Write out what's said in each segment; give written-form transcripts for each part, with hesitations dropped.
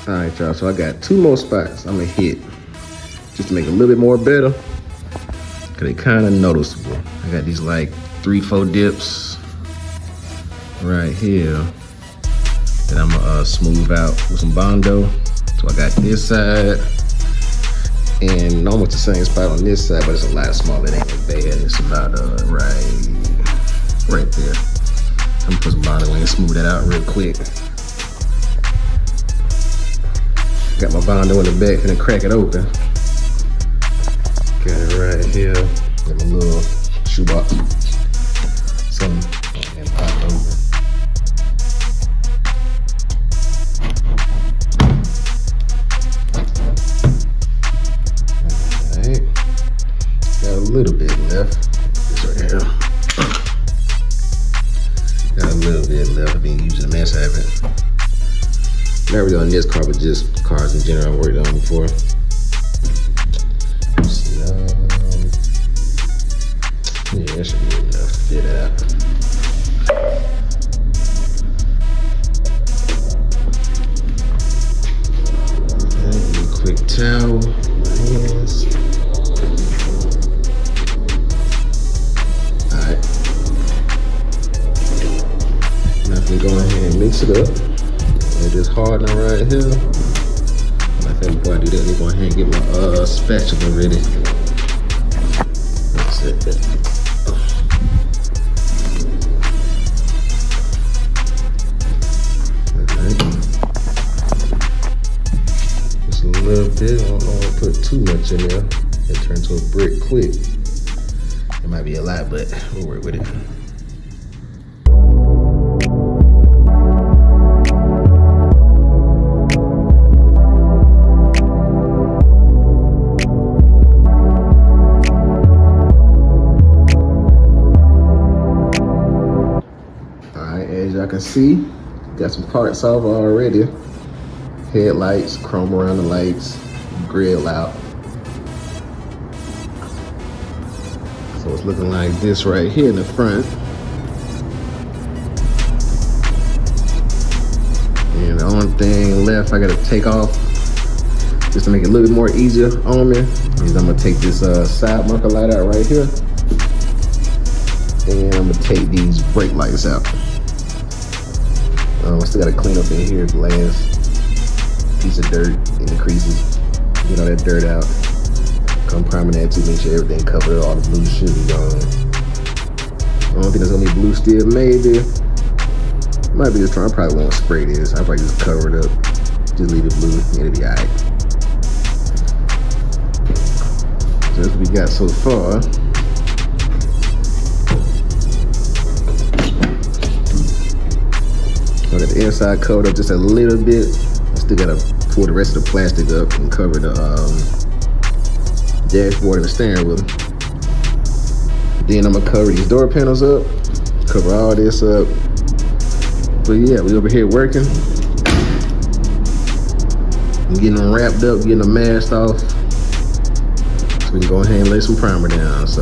All right, y'all, so I got 2 more spots I'm gonna hit just to make it a little bit more better, cause they kind of noticeable. I got these like 3-4 dips right here that I'm gonna smooth out with some Bondo. So I got this side and almost the same spot on this side, but it's a lot smaller. It ain't as bad. It's about right there. I'm gonna put some Bondo in and smooth that out real quick. Got my Bondo in the back, finna crack it open. Got it right here in my little shoebox. Something and pop it open. Alright. Got a little bit left. This right here. Got a little bit left. I've been using a mess of it. Not really on this car, but just cars in general I've worked on before. Let's see, yeah, that should be enough to fit that out. Okay, a quick towel, my hands. Alright. Now I'm gonna go ahead and mix it up. And just hardening right here. I think before I do that, let me go ahead and get my spatula ready. That's it. Alright. Just a little bit. I don't want to put too much in there. It turns to a brick quick. It might be a lot, but we'll work with it. As y'all can see, got some parts off already. Headlights, chrome around the lights, grill out. So it's looking like this right here in the front. And the only thing left I gotta take off, just to make it a little bit more easier on me, is I'm gonna take this side marker light out right here. And I'm gonna take these brake lights out. I still gotta clean up in here, the last piece of dirt in the creases. Get all that dirt out. Come priming that too, make sure everything covered, all the blue should be gone. I don't think there's gonna be blue still, maybe. Might be just trying, I probably won't spray this. I'll probably just cover it up. Just leave it blue, it'll be alright. So that's what we got so far. I got the inside covered up just a little bit. I still gotta pull the rest of the plastic up and cover the dashboard and the steering wheel. Then I'm gonna cover these door panels up, cover all this up. But yeah, we over here working. I'm getting them wrapped up, getting them masked off. So we can go ahead and lay some primer down. So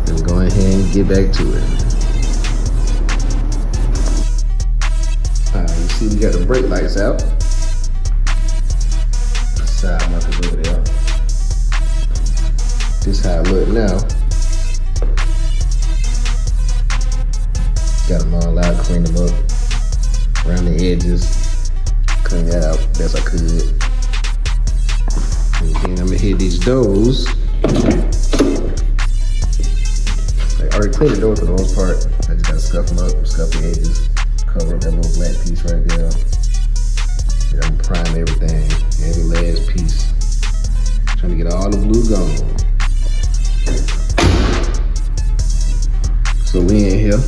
let me go ahead and get back to it. You see we got the brake lights out. Side markers over there. This how it look now. Got them all out, clean them up. Around the edges. Clean that out best I could. And then I'm gonna hit these doors. I already cleaned the doors for the most part. I just gotta scuff them up, scuff the edges. Cover up that little black piece right there. And I'm gonna prime everything, every last piece. Trying to get all the blue gone. So we in here,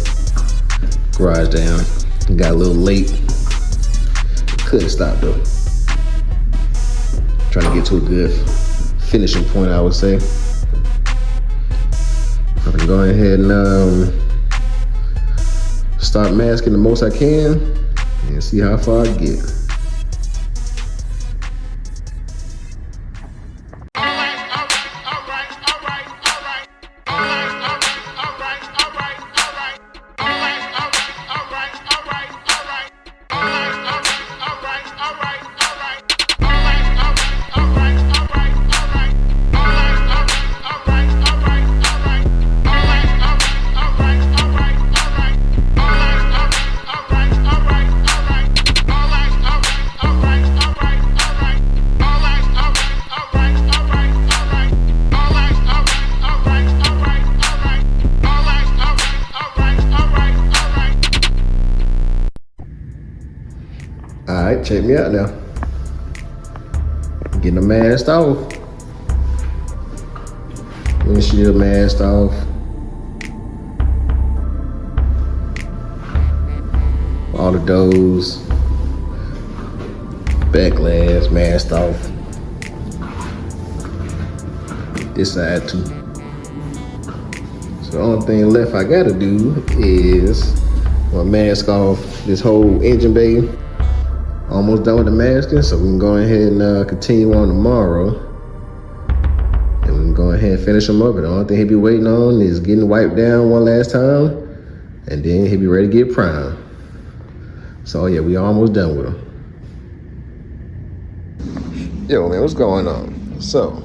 garage down. Got a little late. Couldn't stop though. Trying to get to a good finishing point, I would say. I'm gonna go ahead and start masking the most I can and see how far I get. All right. All right, check me out now. Getting the mask off. Windshield mask off. All the doors. Back glass masked off. This side too. So the only thing left I gotta do is mask off this whole engine bay. Almost done with the masking, so we can go ahead and continue on tomorrow. And we can go ahead and finish them up. But the only thing he'll be waiting on is getting wiped down one last time, and then he'll be ready to get primed. So yeah, we almost done with him. Yo man, what's going on? So,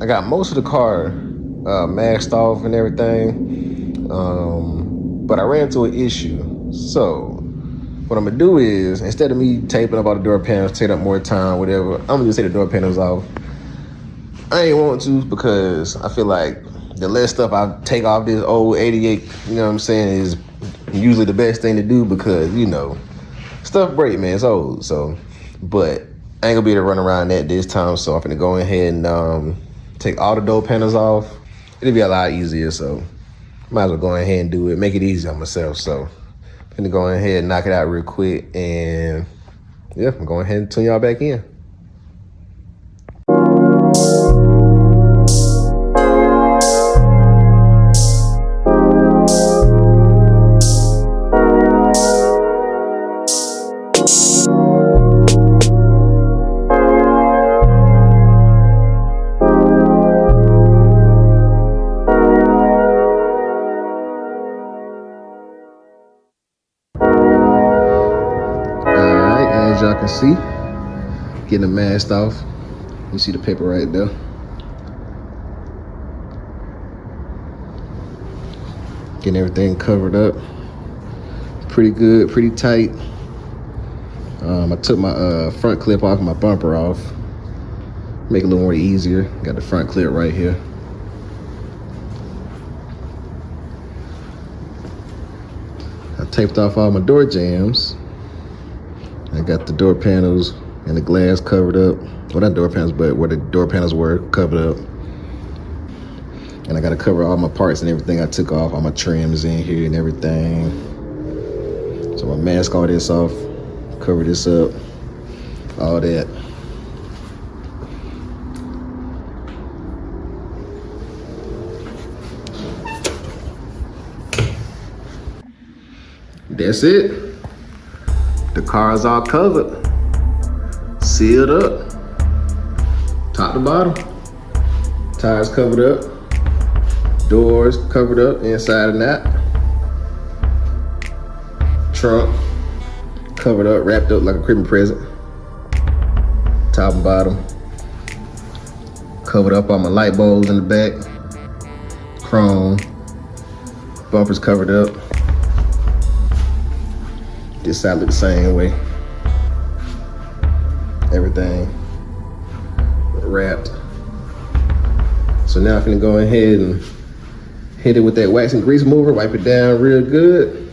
I got most of the car masked off and everything, but I ran into an issue. So what I'm gonna do is, instead of me taping up all the door panels, taking up more time, whatever, I'm gonna just take the door panels off. I ain't want to, because I feel like the less stuff I take off this old 88, you know what I'm saying, is usually the best thing to do, because, you know, stuff break, man, it's old. So, but I ain't gonna be able to run around that this time, so I'm gonna go ahead and take all the door panels off. It'll be a lot easier, so might as well go ahead and do it, make it easy on myself. So I'm gonna go ahead and knock it out real quick, and yeah, I'm going ahead and tune y'all back in. As y'all can see, getting the mask off. You see the paper right there. Getting everything covered up. Pretty good, pretty tight. I took my front clip off, my bumper off. Make it a little more easier. Got the front clip right here. I taped off all my door jambs. I got the door panels and the glass covered up. Well, not door panels, but where the door panels were covered up. And I got to cover all my parts and everything I took off, all my trims in here and everything. So I mask all this off, cover this up, all that. That's it. The car is all covered, sealed up, top to bottom. Tires covered up, doors covered up inside and out. Trunk covered up, wrapped up like a Christmas present. Top and bottom. Covered up all my light bulbs in the back. Chrome. Bumpers covered up. This side look the same way. Everything wrapped. So now I'm gonna go ahead and hit it with that wax and grease mover, wipe it down real good.